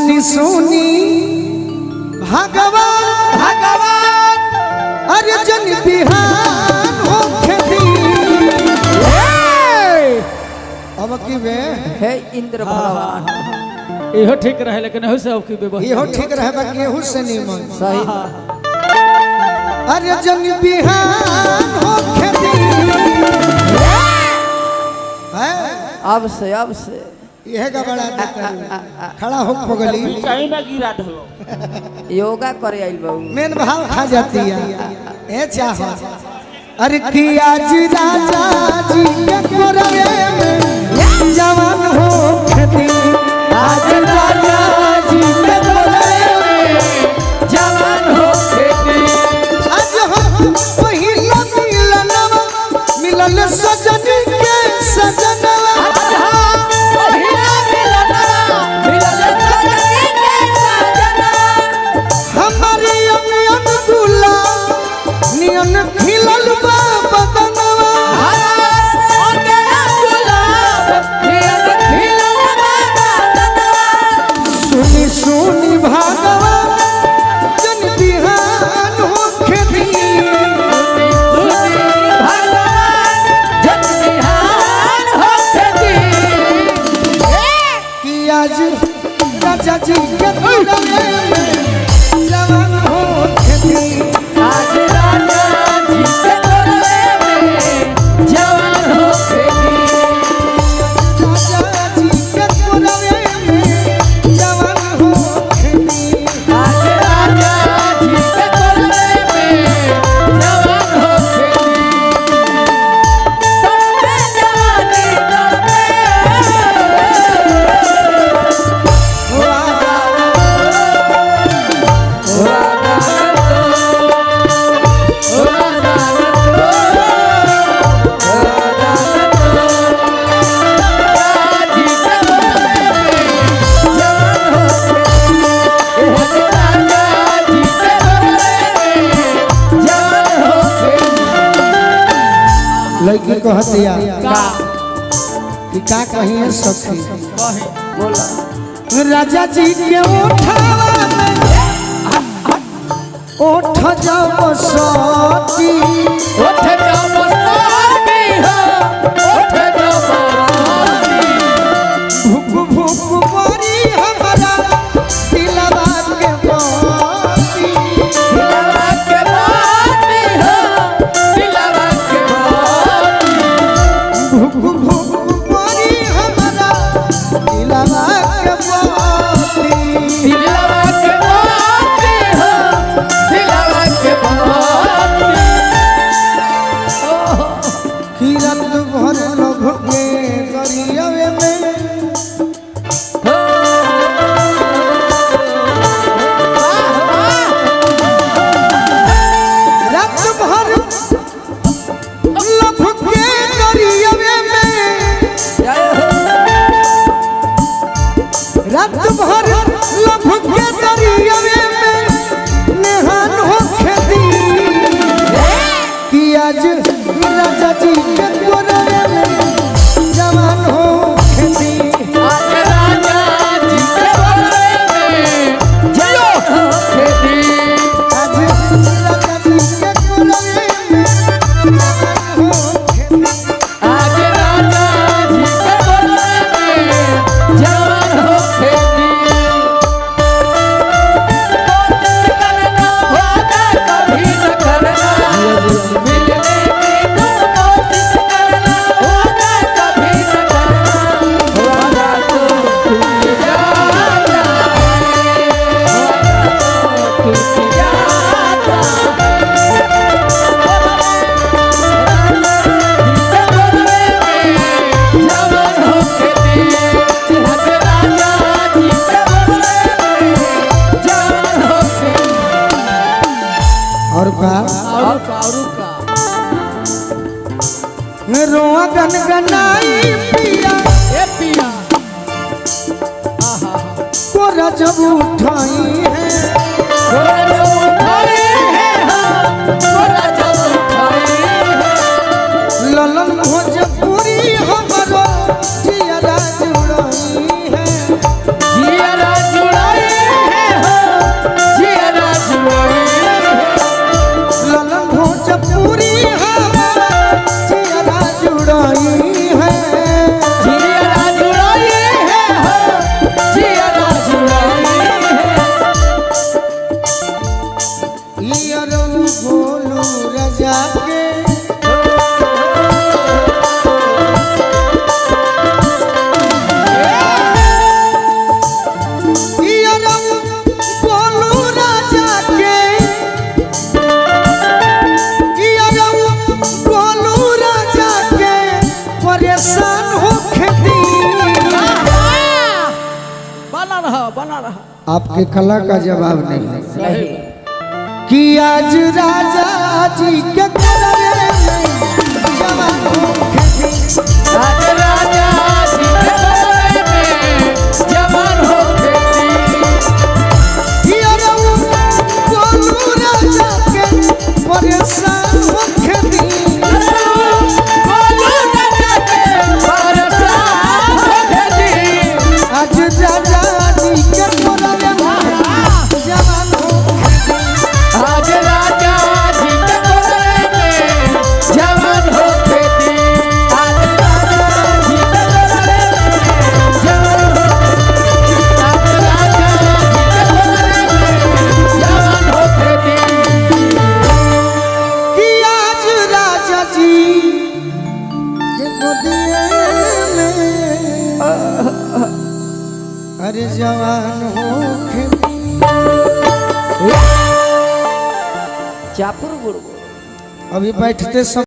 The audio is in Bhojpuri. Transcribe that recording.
सुनी सुनी भगवान भगवान अरे जन बिहान हो खेती अब की वे हे इंद्र भगवान इहो ठीक रहे लेकिन हो सब की व्यवस्था इहो ठीक रहे बाकी एहू से निमन सही अरे जन बिहान हो खेती अब से यह का बड़ा खड़ा हो पगली चाइना गिरा दो योगा करे आइल बाबू मेन भाव खा जाती है ए चाह अरे कि आज राजा जी के कोरवे में जवान हो खेती आज राजा जी के कोरवे में जवान हो खेती आज हम पहिला मिलन सजनी के सजनवा राजा जी के कोरवे में जवान हो खेती आज राजा जी के कोरवे में जवान हो खेती राजा जी के कोरवे में जवान हो खेती आज राजा जी के कोरवे में जवान हो लड़की कह दिया कि का कहिए सखी बोला राजा जी के उठावा में उठ जाओ सती उठ जाओ सती हो उठ जाओ भूख भूख मारी हमारा दिलवा के बाती दिलवा के बाती हो दिलवा के भूख भूख मारी हमारा दिलवा के बाती दिलवा के बाती हो दिलवा के बाती कि रात भर लभ के गरियावे में रात भर लभ के गरियावे में रात भर लभ के गरियावे में नेहान हो खेती कि आज राजा जी के कोरवे में जवान हो खेती आज राजा जी के कोरवे में जवान हो खेती आज राजा जी के कोरवे में जवान हो खेती आज राजा जी के कोरवे में जवान हो खेती कोशिश करना वादा कभी न करना मिलने की तुम कोशिश करना वादा कभी न करना वादा तो टूट जाता है टूट जाता और का रोआ गनगनाई पिया ए पिया कोरा जब उठाई है ललन भोजपुरी हमारो जिया जुड़ाई है जिया जुड़ाई बना रहा आपके कला का जवाब नहीं है सही कि आज राजा जी के कोरवे में जवान होके आज राजा जी के कोरवे में जवान होके ये रहू बोलू राजा के परेशान होके दी बोलू राजा के परेशान होके दी आज राजा जी के कोरवे में जवान होके आज राजा जी के कोरवे में जवान होके दी आज राजा जी के कोरवे में जवान होके आज राजा जी के कोरवे में जवान होके दी कि आज राजा जी के गोदिए में अरे जवान होके चापुर गुड़ अभी बैठते सब